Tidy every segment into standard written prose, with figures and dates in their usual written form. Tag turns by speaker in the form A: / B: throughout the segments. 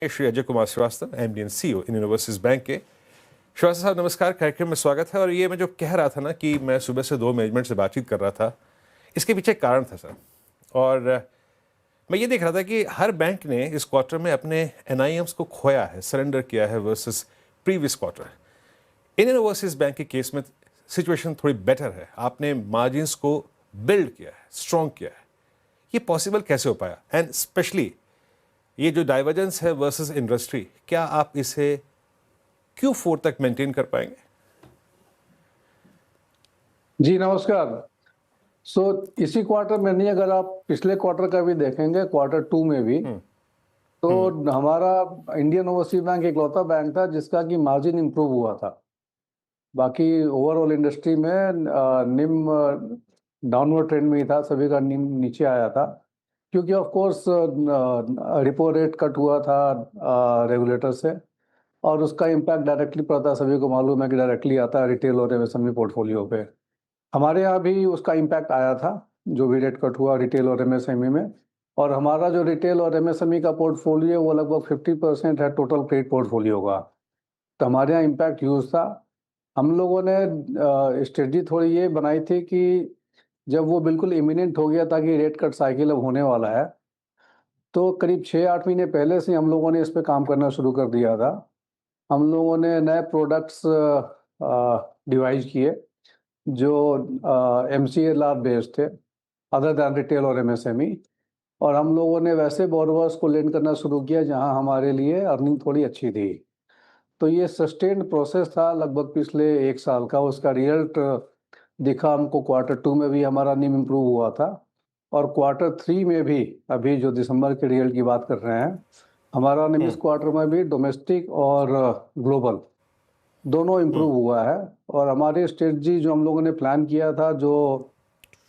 A: Shri Ajay Kumar Srivastava, MD and CEO in universities bank के। श्रीवास्तव साहब नमस्कार, कार्यक्रम में स्वागत है। और ये मैं जो कह रहा था ना कि मैं सुबह से दो मैनेजमेंट से बातचीत कर रहा था, इसके पीछे एक कारण था सर। और मैं ये देख रहा था कि हर बैंक ने इस क्वार्टर में अपने एनआईएम्स को खोया है, सरेंडर किया है versus previous quarter. Indian overseas bank के केस में सिचुएशन थोड़ी बेटर है, आपने मार्जिन्स को बिल्ड किया है, स्ट्रॉन्ग किया है। ये पॉसिबल कैसे हो पाया? एंड स्पेशली ये जो डाइवर्जेंस है वर्सेस इंडस्ट्री, क्या आप इसे Q4 तक मेंटेन कर पाएंगे?
B: जी नमस्कार। इसी क्वार्टर में नहीं, अगर आप पिछले क्वार्टर का भी देखेंगे, क्वार्टर 2 में भी, तो हमारा इंडियन ओवरसीज बैंक इकलौता बैंक था जिसका कि मार्जिन इंप्रूव हुआ था। बाकी ओवरऑल इंडस्ट्री में निम डाउनवर्ड ट्रेंड में ही था, सभी का निम नीचे आया था, क्योंकि of course repo rate cut हुआ था रेगुलेटर से, और उसका इम्पैक्ट डायरेक्टली पड़ता, सभी को मालूम है कि डायरेक्टली आता है रिटेल और एमएसएमई पोर्टफोलियो पे। हमारे यहाँ भी उसका इम्पैक्ट आया था, जो भी रेट कट हुआ रिटेल और एमएसएमई में। और हमारा जो रिटेल और एमएसएमई का पोर्टफोलियो वो लगभग 50% है टोटल क्रेडिट पोर्टफोलियो का, तो हमारे यहाँ इम्पैक्ट ह्यूज था। हम लोगों ने स्ट्रेटजी थोड़ी ये बनाई थी कि जब वो बिल्कुल इमिनेंट हो गया था कि रेट कट साइकिल अब होने वाला है, तो करीब 6-8 महीने पहले से हम लोगों ने इस पर काम करना शुरू कर दिया था। हम लोगों ने नए प्रोडक्ट्स डिवाइस किए जो MCLR बेस्ड थे, अदर दैन रिटेल और एमएसएमई। और हम लोगों ने वैसे बोरोवर्स को लेंड करना शुरू किया जहां हमारे लिए अर्निंग थोड़ी अच्छी थी। तो ये सस्टेन्ड प्रोसेस था लगभग पिछले 1 साल का। उसका रिजल्ट दिखा हमको, क्वार्टर 2 में भी हमारा निम इम्प्रूव हुआ था, और क्वार्टर 3 में भी, अभी जो दिसंबर के रिजल्ट की बात कर रहे हैं, हमारा निम इस क्वार्टर में भी डोमेस्टिक और ग्लोबल दोनों इम्प्रूव हुआ है। और हमारी स्ट्रेटजी जो हम लोगों ने प्लान किया था, जो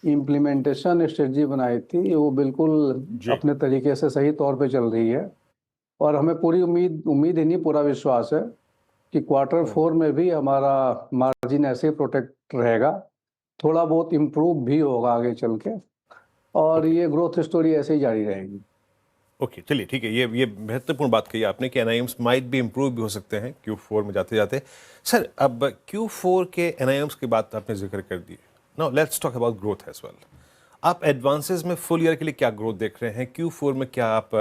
B: इम्प्लीमेंटेशन स्ट्रेटजी बनाई थी, वो बिल्कुल अपने तरीके से सही तौर पे चल रही है। और हमें पूरी उम्मीद ही नहीं, पूरा विश्वास है कि क्वार्टर 4 में भी हमारा मार्जिन ऐसे ही प्रोटेक्ट रहेगा, थोड़ा बहुत इम्प्रूव भी होगा आगे चल के, और ये ग्रोथ स्टोरी ऐसे ही जारी रहेगी।
A: ओके, चलिए ठीक है। ये महत्वपूर्ण बात कही आपने कि एनआईएम्स माइट भी इम्प्रूव भी हो सकते हैं Q4 में जाते जाते। सर, अब Q4 के एनआईएम्स की बात आपने जिक्र कर दी। Now let's talk about growth as well. आप एडवांसेस में फुल ईयर के लिए क्या ग्रोथ देख रहे हैं? Q4 में क्या आप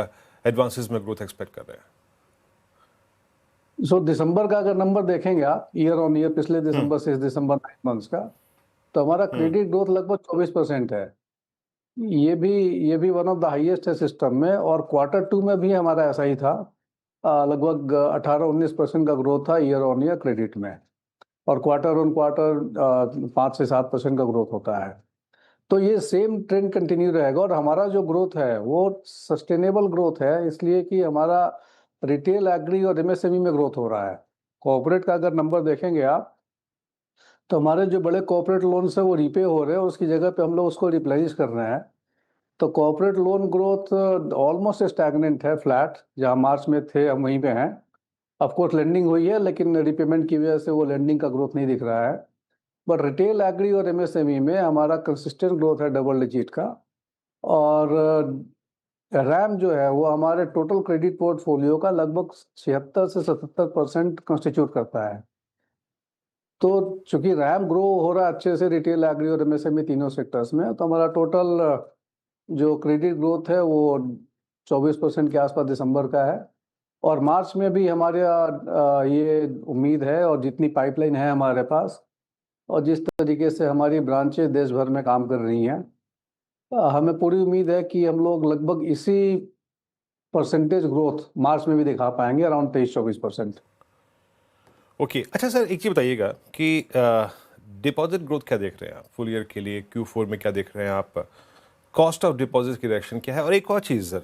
A: एडवांसेस में ग्रोथ एक्सपेक्ट कर रहे हैं?
B: दिसंबर का अगर नंबर देखेंगे आप, ईयर ऑन ईयर, पिछले दिसंबर से इस दिसंबर 9 मंथ्स का, तो हमारा क्रेडिट ग्रोथ लगभग 24% है। ये भी वन ऑफ द हाईएस्ट है सिस्टम में। और क्वार्टर 2 में भी हमारा ऐसा ही था, लगभग 18-19% का ग्रोथ था ईयर ऑन ईयर क्रेडिट में। और क्वार्टर ऑन क्वार्टर 5 से 7% का ग्रोथ होता है। तो ये सेम ट्रेंड कंटिन्यू रहेगा। और हमारा जो ग्रोथ है वो सस्टेनेबल ग्रोथ है, इसलिए कि हमारा रिटेल, एग्री और एमएसएमई में ग्रोथ हो रहा है। कॉर्पोरेट का अगर नंबर देखेंगे आप, तो हमारे जो बड़े कॉर्पोरेट लोन्स है वो रीपे हो रहे हैं, और उसकी जगह पे हम लोग उसको रिप्लेनिश कर रहे हैं। तो corporate loan growth almost stagnant है, फ्लैट, जहां मार्च में थे हम वहीं पे हैं। ऑफ कोर्स लेंडिंग हुई है, लेकिन रिपेमेंट की वजह से वो लेंडिंग का ग्रोथ नहीं दिख रहा है। बट रिटेल, एग्री और एमएसएमई में हमारा कंसिस्टेंट ग्रोथ है डबल डिजिट का। और रैम जो है वो हमारे टोटल क्रेडिट पोर्टफोलियो का लगभग 76 से 77% कंस्टिट्यूट करता है। तो चूंकि रैम ग्रो हो रहा है अच्छे से रिटेल, एग्री और एमएसएमई तीनों सेक्टर्स में, तो हमारा टोटल जो क्रेडिट ग्रोथ है वो 24% के आसपास दिसंबर का है। और मार्च में भी हमारे ये उम्मीद है, और जितनी पाइपलाइन है हमारे पास, और जिस तरीके से हमारी ब्रांचेज देश भर में काम कर रही हैं, हमें पूरी उम्मीद है कि हम लोग लगभग इसी परसेंटेज ग्रोथ मार्च में भी दिखा पाएंगे, अराउंड 23-24%।
A: ओके, अच्छा सर, एक चीज़ बताइएगा कि डिपॉजिट ग्रोथ क्या देख रहे हैं आप फुल ईयर के लिए? Q4 में क्या देख रहे हैं आप? कॉस्ट ऑफ डिपॉजिट की डायरेक्शन क्या है? और एक और चीज़ सर,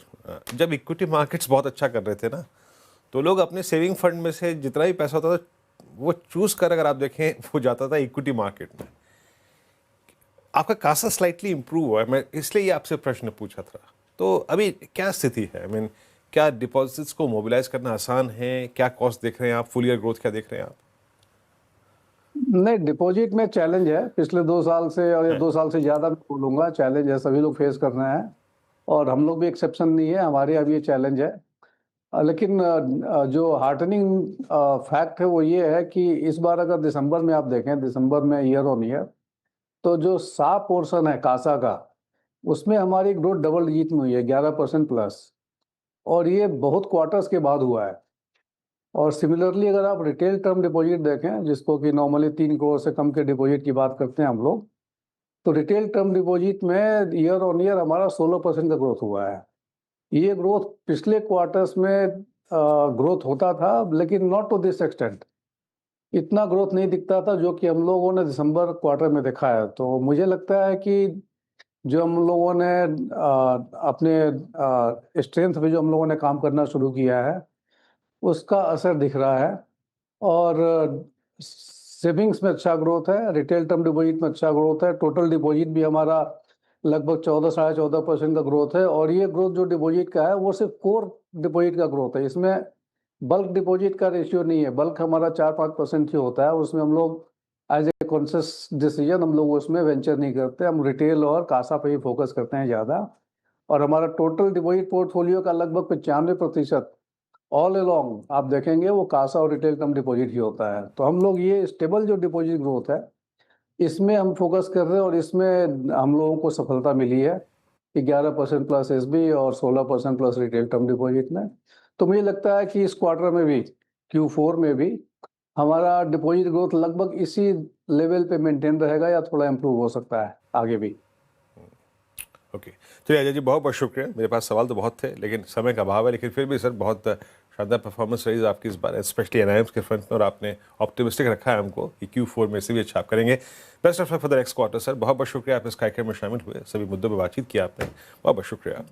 A: जब इक्विटी मार्केट्स बहुत अच्छा कर रहे थे ना, तो लोग अपने सेविंग फंड में से जितना भी पैसा होता था वो चूज कर, अगर आप देखें, वो जाता था इक्विटी मार्केट में। आपका कासा स्लाइटली इंप्रूव हुआ है, मैं इसलिए ये आपसे प्रश्न पूछा था। तो अभी क्या स्थिति है? आई मीन, क्या डिपॉजिट्स को मोबिलाइज करना आसान है? क्या कॉस्ट देख रहे हैं आप? फुल ईयर ग्रोथ क्या देख रहे हैं आप?
B: नहीं, डिपॉजिट में चैलेंज है पिछले 2 साल से, और ये 2 साल से ज़्यादा मैं बोलूँगा चैलेंज है, सभी लोग फेस कर रहे हैं, और हम लोग भी एक्सेप्शन नहीं है, हमारे यहाँ भी ये चैलेंज है। लेकिन जो हार्टनिंग फैक्ट है वो ये है कि इस बार अगर दिसंबर में आप देखें, दिसंबर में ईयर ऑन ईयर, तो जो सा पोर्शन है कासा का, उसमें हमारी ग्रोथ डबल डिजिट में हुई है, 11% प्लस, और ये बहुत क्वार्टर्स के बाद हुआ है। और सिमिलरली अगर आप रिटेल टर्म डिपॉजिट देखें, जिसको कि नॉर्मली 3 करोड़ से कम के डिपॉजिट की बात करते हैं हम लोग, तो रिटेल टर्म डिपॉजिट में ईयर ऑन ईयर हमारा 16% का ग्रोथ हुआ है। ये ग्रोथ पिछले क्वार्टर्स में ग्रोथ होता था, लेकिन नॉट टू दिस एक्सटेंट। इतना ग्रोथ नहीं दिखता था जो कि हम लोगों ने दिसंबर क्वार्टर में देखा है। तो मुझे लगता है कि जो हम लोगों ने अपने स्ट्रेंथ पे जो हम लोगों ने काम करना शुरू किया है, उसका असर दिख रहा है। और सेविंग्स में अच्छा ग्रोथ है, रिटेल टर्म डिपॉजिट में अच्छा ग्रोथ है, टोटल डिपॉजिट भी हमारा लगभग 14-14.5% का ग्रोथ है। और ये ग्रोथ जो डिपॉजिट का है वो सिर्फ कोर डिपॉजिट का ग्रोथ है, इसमें बल्क डिपॉजिट का रेशियो नहीं है। बल्क हमारा 4-5% ही होता है, उसमें हम लोग एज ए कॉन्शियस डिसीजन हम लोग उसमें वेंचर नहीं करते, हम रिटेल और कासा पे ही फोकस करते हैं ज़्यादा। और हमारा टोटल डिपॉजिट पोर्टफोलियो का लगभग 95% ऑल अलोंग आप देखेंगे वो कासा और रिटेल टर्म डिपॉजिट ही होता है। तो हम लोग ये स्टेबल जो डिपॉजिट ग्रोथ है, इसमें हम फोकस कर रहे हैं, और इसमें हम लोगों को सफलता मिली है कि 11% प्लस एसबी और 16% प्लस रिटेल टर्म डिपॉजिट में। तो मुझे लगता है कि इस क्वार्टर में भी, Q4 में भी, हमारा डिपॉजिट ग्रोथ लगभग इसी लेवल पे मेंटेन रहेगा या थोड़ा इम्प्रूव हो सकता है आगे भी।
A: ओके, चलिए अजय जी, बहुत बहुत शुक्रिया। मेरे पास सवाल तो बहुत थे लेकिन समय का अभाव है, लेकिन फिर भी सर बहुत शानदार परफॉर्मेंस रही आपकी इस बार, स्पेशली एनआईएम्स के फ्रंट में, और आपने ऑप्टिमिस्टिक रखा है हमको कि Q4 में से भी अच्छा आप करेंगे। Best of luck for the next quarter sir. बहुत बहुत शुक्रिया, आप इस कार्यक्रम में शामिल हुए, सभी मुद्दों पर बातचीत किया आपने, बहुत बहुत शुक्रिया।